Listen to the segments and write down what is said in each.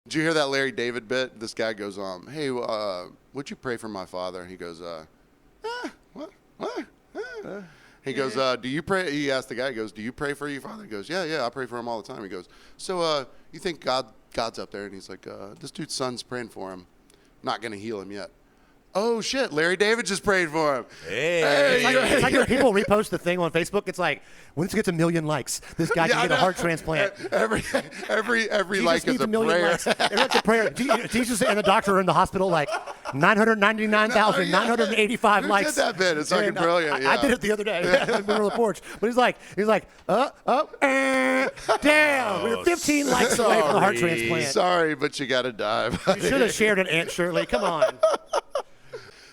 Did you hear that Larry David bit? This guy goes, hey, would you pray for my father? And he goes, what? He goes, do you pray? He asked the guy, he goes, do you pray for your father? He goes, yeah, I pray for him all the time. He goes, so you think God's up there? And he's like, this dude's son's praying for him. Not going to heal him yet. Oh, shit, Larry David just prayed for him. Hey. It's like when people repost the thing on Facebook. It's like, when this gets 1 million likes, this guy can get a heart transplant. Every like is a prayer. It's a prayer. Jesus and the doctor are in the hospital, like 999,985 likes. Who did that bit? It's fucking brilliant. I did it the other day in the middle of the porch. But he's like, damn, we were 15 likes away from the heart transplant. Sorry, but you got to dive. You should have shared it, Aunt Shirley. Come on.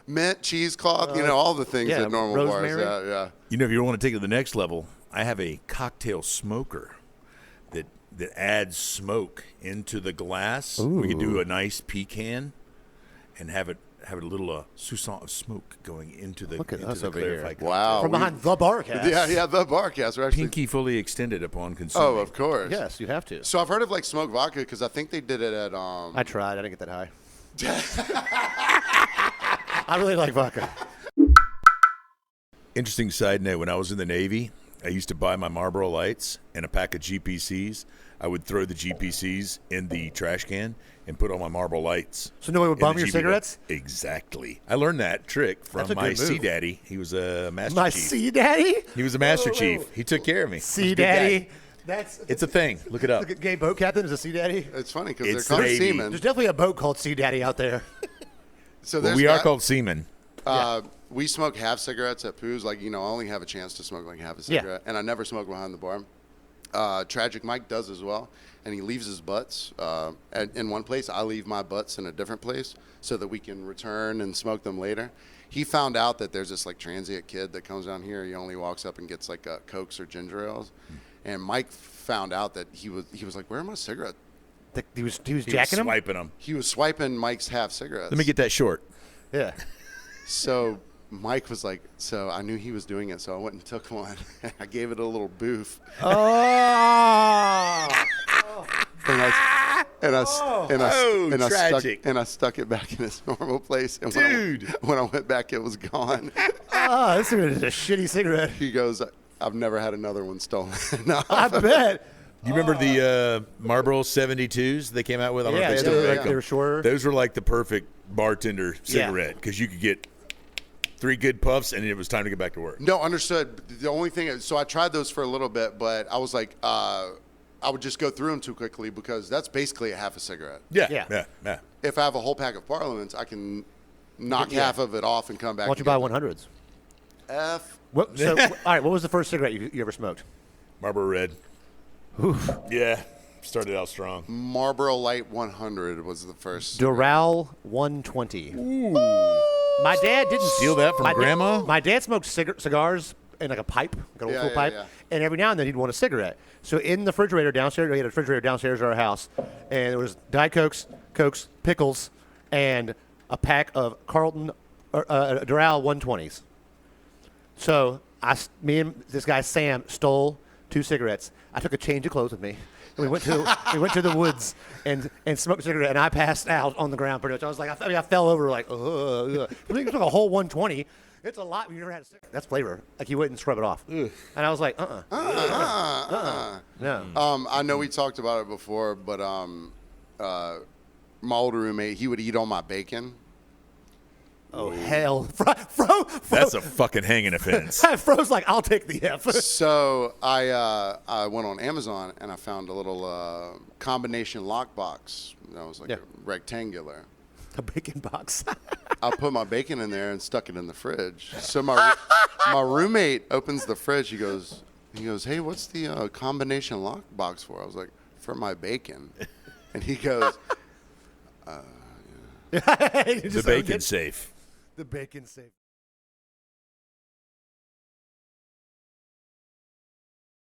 Mint, cheesecloth, all the things at normal rosemary. bars. Yeah. If you want to take it to the next level, I have a cocktail smoker that adds smoke into the glass. Ooh. We could do a nice pecan and have a little soupçon of smoke going into the clarified cocktail. Wow. From behind the Barcast. Yeah, the Barcast. We're actually Pinky fully extended upon consuming. Oh, of course. Yes, you have to. So I've heard of like smoked vodka because I think they did it at I tried. I didn't get that high. I really like vodka. Interesting side note, when I was in the Navy, I used to buy my Marlboro Lights and a pack of GPCs. I would throw the GPCs in the trash can and put on my Marlboro Lights. So no one would bum your cigarettes? Exactly. I learned that trick from my sea daddy. He was a master chief. My sea daddy? He was a master chief. He took care of me. Sea daddy? It's a thing. Look it up. The gay boat captain is a sea daddy? It's funny because they're called seamen. There's definitely a boat called Sea Daddy out there. So we are called seamen. We smoke half cigarettes at Pooh's. Like, I only have a chance to smoke like half a cigarette. And I never smoke behind the bar. Tragic Mike does as well. And he leaves his butts in one place. I leave my butts in a different place so that we can return and smoke them later. He found out that there's this like transient kid that comes down here. He only walks up and gets like Cokes or ginger ales. And Mike found out that he was like, where are my cigarettes? He was jacking him? Swiping them. He was swiping Mike's half cigarettes. Let me get that short. Yeah. So Mike was like, so I knew he was doing it, so I went and took one. I gave it a little boof. Oh. And I stuck it back in its normal place. And when I went back, it was gone. Oh, this is a shitty cigarette. He goes, I've never had another one stolen. No. I bet. Do you remember the Marlboro 72s they came out with? I don't know if they still make them. They were shorter. Those were like the perfect bartender cigarette because you could get 3 good puffs and it was time to get back to work. No, understood. The only thing, so I tried those for a little bit, but I was like, I would just go through them too quickly because that's basically a half a cigarette. Yeah. If I have a whole pack of Parliaments, I can knock half of it off and come back. Why don't you buy 100s? All right, what was the first cigarette you ever smoked? Marlboro Red. Oof. Yeah, started out strong. Marlboro Light 100 was the first. Doral 120. Ooh. My dad didn't steal that from Grandma. My dad smoked cigars in like a pipe, like an old school pipe, and every now and then he'd want a cigarette. So in the refrigerator downstairs, we had a refrigerator downstairs at our house, and there was Diet Cokes, pickles, and a pack of Carlton Doral 120s. So me and this guy Sam stole 2 cigarettes. I took a change of clothes with me. And we went to the woods and smoked a cigarette, and I passed out on the ground pretty much. I was like, I fell over like, ugh. We took a whole 120. It's a lot when you never had a cigarette. That's flavor. Like you wouldn't scrub it off. Ugh. And I was like, No. I know we talked about it before, but my older roommate, he would eat all my bacon. Oh, hell. That's a fucking hanging offense. Fro's like, I'll take the F. So I went on Amazon and I found a little combination lockbox that was like rectangular. A bacon box. I put my bacon in there and stuck it in the fridge. So my roommate opens the fridge. He goes, hey, what's the combination lockbox for? I was like, for my bacon. And he goes, the bacon safe. The bacon safe.